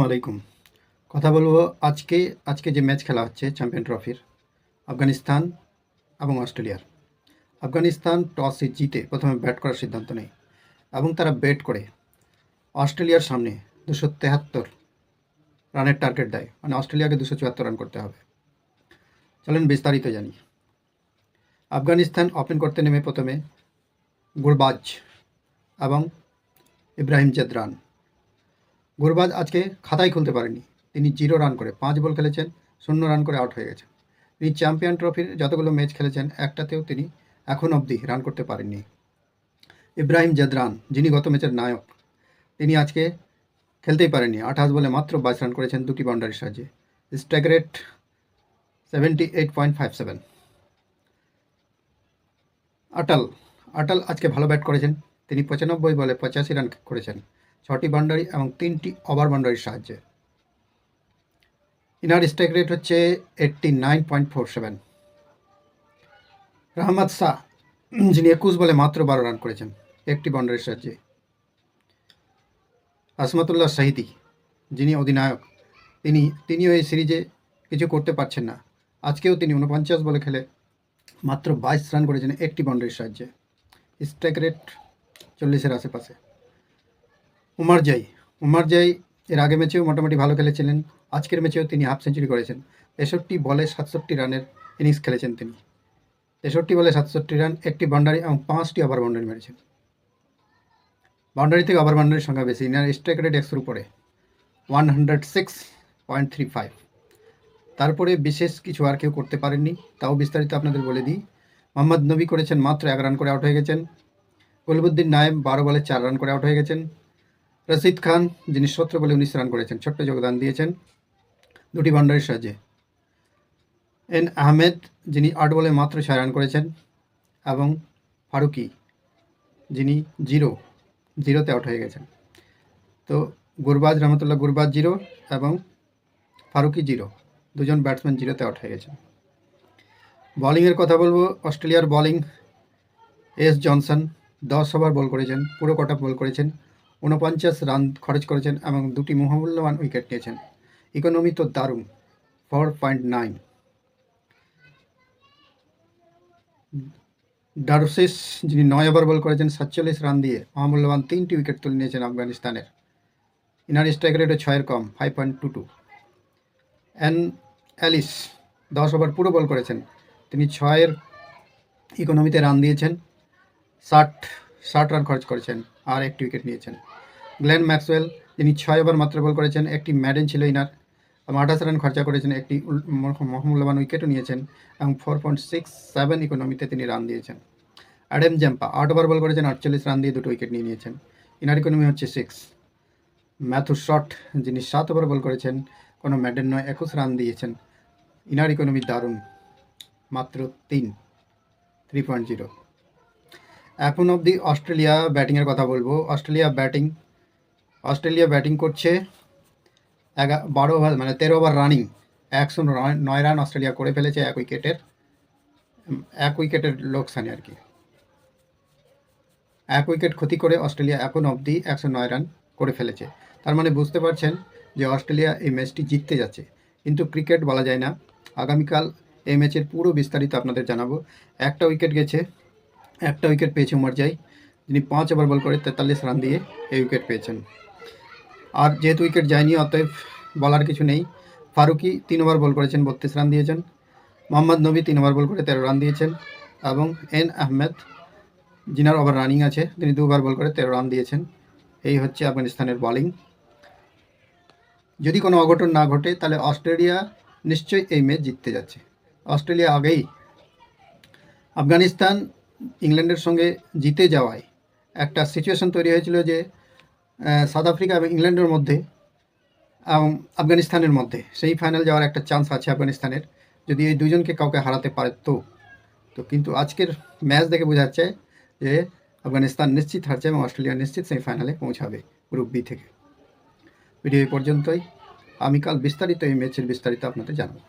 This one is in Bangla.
আলাইকুম। কথা বলবো আজকে যে ম্যাচ খেলা হচ্ছে চ্যাম্পিয়ন ট্রফির আফগানিস্তান এবং অস্ট্রেলিয়ার। আফগানিস্তান টসে জিতে প্রথমে ব্যাট করার সিদ্ধান্ত নেয় এবং তারা ব্যাট করে অস্ট্রেলিয়ার সামনে 273 রানের টার্গেট দেয়, মানে অস্ট্রেলিয়াকে 274 রান করতে হবে। চলেন বিস্তারিত জানি। আফগানিস্তান ওপেন করতে নেমে প্রথমে গুরবাজ এবং ইব্রাহিম জেদরান। গুরবাজ আজকে খাতাই খুলতে পারেনি, তিনি 0 রান করে 5 বল খেলেছেন, 0 রান করে আউট হয়ে গেছেন। তিনি চ্যাম্পিয়ন ট্রফির যতগুলো ম্যাচ খেলেছেন একটাতেও তিনি এখন অবধি রান করতে পারেননি। ইব্রাহিম জেদরান, যিনি গত ম্যাচের নায়ক, তিনি আজকে খেলতেই পারেননি। 28 বলে মাত্র 22 রান করেছেন 2টি বাউন্ডারির সাহায্যে। Strike rate 78.57। আটাল আজকে ভালো ব্যাট করেছেন, তিনি 95 বলে 85 রান করেছেন 6টি বাউন্ডারি এবং 3টি ওভার বাউন্ডারির সাহায্যে। ইনার স্ট্রাইক রেট হচ্ছে 89.47। রহমত শাহ, যিনি 21 বলে মাত্র 12 রান করেছেন 1টি বাউন্ডারির সাহায্যে। আসমতুল্লাহ শাহিদি, যিনি অধিনায়ক, তিনিও এই সিরিজে কিছু করতে পারছেন না। আজকেও তিনি 49 বলে খেলে মাত্র 22 রান করেছেন 1টি বাউন্ডারির সাহায্যে। স্ট্রাইক রেট 40-এর আশেপাশে। উমার জাই এর আগে ম্যাচেও মোটামুটি ভালো খেলেছিলেন, আজকের ম্যাচেও তিনি হাফ সেঞ্চুরি করেছেন। 63 বলে 67 রানের ইনিংস খেলেছেন তিনি। 63 বলে 67 রান, 1টি বাউন্ডারি এবং 5টি ওভার বাউন্ডারি মেরেছেন। বাউন্ডারি থেকে ওভার বাউন্ডারির সংখ্যা বেশি। ইনার স্ট্রাইক রেট 100-এর উপরে, 106.35। তারপরে বিশেষ কিছু আর কেউ করতে পারেননি, তাও বিস্তারিত আপনাদের বলে দিই। মোহাম্মদ নবী করেছেন মাত্র 1 রান করে আউট হয়ে গেছেন। কলিবুদ্দিন নায়েব 12 বলে 4 রান করে আউট হয়ে গেছেন। রশিদ খান, যিনি 17 বলে 19 রান করেছেন, ছোট্ট যোগদান দিয়েছেন 2টি বাউন্ডারির সাহায্যে। এন আহমেদ, যিনি 8 বলে মাত্র 6 রান করেছেন, এবং ফারুকি, যিনি 0-তে আউট হয়ে গেছেন। তো রহমতুল্লাহ গুরবাজ 0 এবং ফারুকি 0, দুজন ব্যাটসম্যান 0-তে আউট হয়ে গেছেন। বোলিংয়ের কথা বলবো। অস্ট্রেলিয়ার বোলিং, এস জনসন 10 ওভার বল করেছেন, পুরো কটা বল করেছেন, 49 রান খরচ করেছেন এবং 2টি মহামূল্যবান উইকেট নিয়েছেন। ইকোনমি তো দারুণ, 4.9। ডারসিস, যিনি 9 ওভার বল করেছেন, 47 রান দিয়ে মহামূল্যবান 3টি উইকেট তুলে নিয়েছেন আফগানিস্তানের। ইনার স্ট্রাইক রেটে 6-এর কম, 5.22। অ্যান অ্যালিস 10 ওভার পুরো বল করেছেন, তিনি 6-এর ইকোনমিতে রান দিয়েছেন, 60 রান খরচ করেছেন আর 1টি উইকেট নিয়েছেন। গ্লেন ম্যাক্সওয়েল, যিনি 6 ওভার মাত্র বল করেছেন, 1টি ম্যাডেন ছিল ইনার, 28 রান খরচা করেছেন, 1টি মহামূল্যবান উইকেটও নিয়েছেন এবং 4.67 ইকোনমিতে তিনি রান দিয়েছেন। অ্যাডাম জাম্পা 8 ওভার বল করেছেন, 48 রান দিয়ে 2টো উইকেট নিয়ে নিয়েছেন। ইনার ইকোনমি হচ্ছে 6। ম্যাথু শট, যিনি 7 ওভার বল করেছেন, কোনো ম্যাডেন নয়, 21 রান দিয়েছেন। ইনার ইকোনমি দারুণ, মাত্র 3.0। এখন অবধি অস্ট্রেলিয়া ব্যাটিংয়ের কথা বলবো। অস্ট্রেলিয়া ব্যাটিং করছে 12 ওভার, মানে 13 ওভার রানিং, 109 রান অস্ট্রেলিয়া করে ফেলেছে এক উইকেটের লোকসানে আর কি। 1 উইকেট ক্ষতি করে অস্ট্রেলিয়া এখন অবধি 109 রান করে ফেলেছে। তার মানে বুঝতে পারছেন যে অস্ট্রেলিয়া এই ম্যাচটি জিততে যাচ্ছে। কিন্তু ক্রিকেট বলা যায় না, আগামীকাল এই ম্যাচের পুরো বিস্তারিত আপনাদের জানাবো। একটা উইকেট পেয়েছে উমার জাই, যিনি 5 ওভার বল করে 43 রান দিয়ে এই উইকেট পেয়েছেন। আর যেহেতু উইকেট যায়নি, অতএব বলার কিছু নেই। ফারুকি 3 ওভার বল করেছেন, 32 রান দিয়েছেন। মোহাম্মদ নবী 3 ওভার বল করে 13 রান দিয়েছেন এবং এন আহমেদ, যিনার ওভার রানিং আছে, তিনি 2 ওভার বল করে 13 রান দিয়েছেন। এই হচ্ছে আফগানিস্তানের বোলিং। যদি কোনো অঘটন না ঘটে তাহলে অস্ট্রেলিয়া নিশ্চয়ই এই ম্যাচ জিততে যাচ্ছে। অস্ট্রেলিয়া আগেই আফগানিস্তান ইংল্যান্ডের সঙ্গে জিতে যাওয়ায় একটা সিচুয়েশন তৈরি হয়েছিল যে সাউথ আফ্রিকা এবং ইংল্যান্ডের মধ্যে আফগানিস্তানের মধ্যে সেই ফাইনাল যাওয়ার একটা চান্স আছে আফগানিস্তানের, যদি এই দুজনকে কাউকে হারাতে পারে তো। কিন্তু আজকের ম্যাচ দেখে বোঝা যাচ্ছে যে আফগানিস্তান নিশ্চিত হারছে এবং অস্ট্রেলিয়া নিশ্চিত সেমিফাইনালে পৌঁছাবে গ্রুপ বি থেকে। ভিডিও এই পর্যন্তই। আমি কাল বিস্তারিত এই ম্যাচের বিস্তারিত আপনাদের জানাবো।